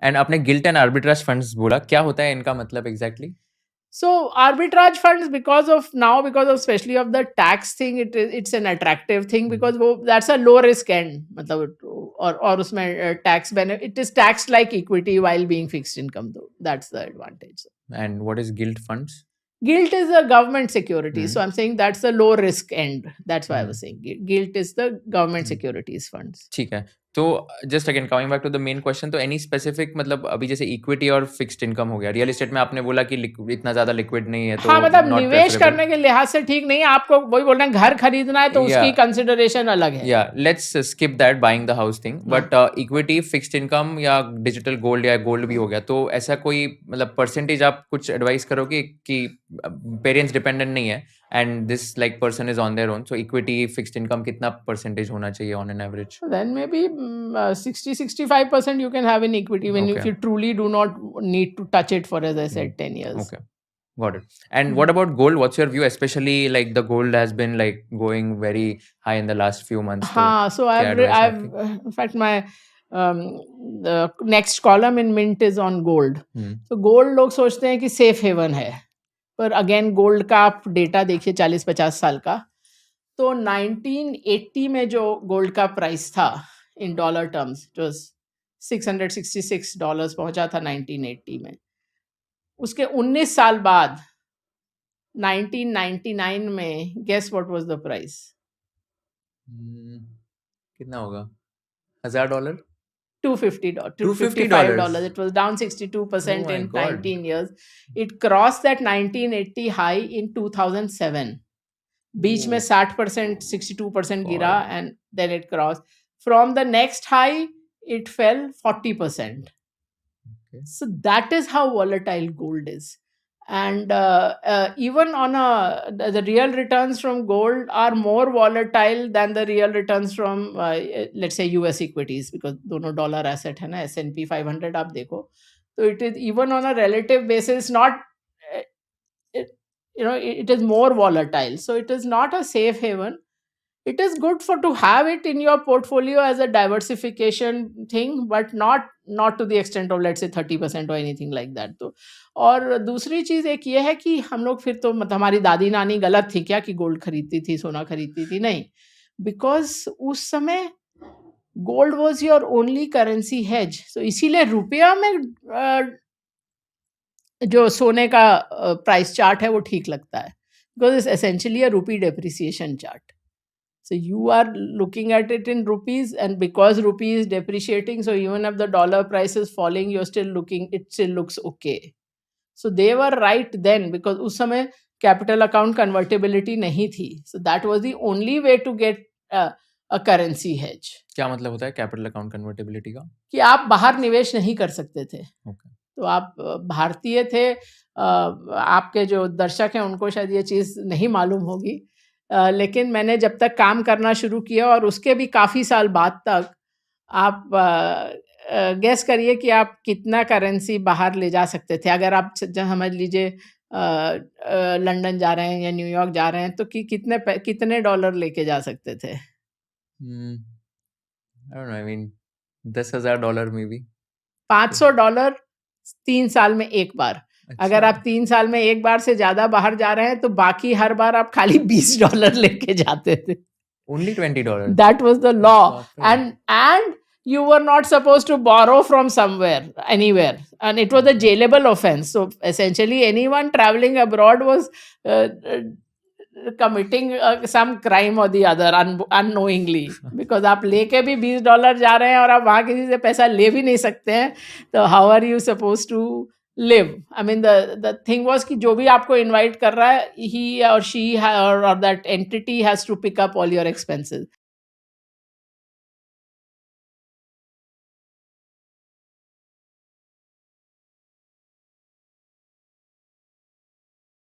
And आपने guilt and arbitrage funds बोला, क्या होता है इनका मतलब exactly? So arbitrage funds, because of especially of the tax thing, it's an attractive thing because that's a low risk end, मतलब और उसमें tax benefit, it is taxed like equity while being fixed income though. That's the advantage. And what is guilt funds? Gilt is a government security, so I'm saying that's the low risk end. That's why I was saying gilt is the government securities funds. ठीक है, तो just again coming back to the main question, तो any specific मतलब अभी जैसे equity और fixed income हो गया, रियल एस्टेट में आपने बोला कि इतना ज्यादा लिक्विड नहीं है, तो हाँ, मतलब not निवेश preferable. करने के लिहाज से ठीक नहीं है। आपको वही बोल रहे हैं, घर खरीदना है तो उसकी Yeah. कंसिडरेशन अलग है। या let's skip that buying the house thing, but equity, fixed income या डिजिटल गोल्ड या गोल्ड भी हो गया, तो ऐसा कोई मतलब परसेंटेज आप कुछ एडवाइस करोगे कि पेरेंट्स डिपेंडेंट नहीं है and this like person is on their own, so equity fixed income कितना परसेंटेज होना चाहिए on an average? Then maybe 60-65% you can have in equity when if Okay. you truly do not need to touch it for, as I said, 10 years. Okay. Got it. And what about gold? What's your view? Especially like the gold has been like going very high in the last few months. हाँ, so I've in fact my the next column in Mint is on gold. So gold लोग सोचते हैं कि safe haven है, पर again gold का आप data देखिए 40-50 साल का, तो 1980 में जो गोल्ड का प्राइस था in dollar terms, it was $666 पहुंचा था 1980 में। उसके 19 साल बाद 1999 में guess what was the price? कितना होगा? $1000? $250, $250? $255. It was down 62% Oh my in God. 19 years. It crossed that 1980 high in 2007. बीच में 60%, 62% गिरा and then it crossed. From the next high, it fell 40%. Okay. So that is how volatile gold is. And even on the real returns from gold are more volatile than the real returns from let's say US equities, because दोनों dollar asset है ना, S&P 500 आप देखो, so it is even on a relative basis not it is more volatile, so it is not a safe haven. It is good to have it in your portfolio as a diversification thing, but not to the extent of let's say 30% or anything like that. तो और दूसरी चीज एक ये है कि हम लोग फिर तो मतलब हमारी दादी नानी गलत थी क्या कि गोल्ड खरीदती थी, सोना खरीदती थी? नहीं, बिकॉज उस समय gold was your only currency hedge. So इसीलिए रुपया में जो सोने का प्राइस चार्ट है वो ठीक लगता है, बिकॉज इट्स एसेंशियली अ रूपी depreciation chart. So you are looking at it in rupees, and because rupee is depreciating, so even if the dollar price is falling, you're still looking, it still looks okay. So they were right then, because उस समय capital account convertibility नहीं थी. So that was the only way to get a currency hedge. क्या मतलब होता है capital account convertibility का? कि आप बाहर निवेश नहीं कर सकते थे. Okay. तो आप भारतीय थे, आपके जो दर्शक हैं उनको शायद ये चीज़ नहीं मालूम होगी, लेकिन मैंने जब तक काम करना शुरू किया और उसके भी काफ़ी साल बाद तक, आप गेस करिए कि आप कितना करेंसी बाहर ले जा सकते थे. अगर आप समझ लीजिए लंदन जा रहे हैं या न्यूयॉर्क जा रहे हैं, तो कितने डॉलर लेके जा सकते थे? I don't know, I mean, $10,000 में भी $500 3 साल में एक बार. अगर आप 3 साल में एक बार से ज्यादा बाहर जा रहे हैं, तो बाकी हर बार आप खाली $20 लेके जाते थे. Only $20? That was the law. And you were not supposed to borrow from somewhere, anywhere. And it was a jailable offense. So essentially anyone traveling abroad was committing some crime or the other unknowingly. Because आप लेके भी $20 जा रहे हैं और आप वहाँ किसी से पैसा ले भी नहीं सकते हैं, तो how are you supposed to live? I mean, the thing was कि जो भी आपको invite कर रहा है, he or she or that entity has to pick up all your expenses.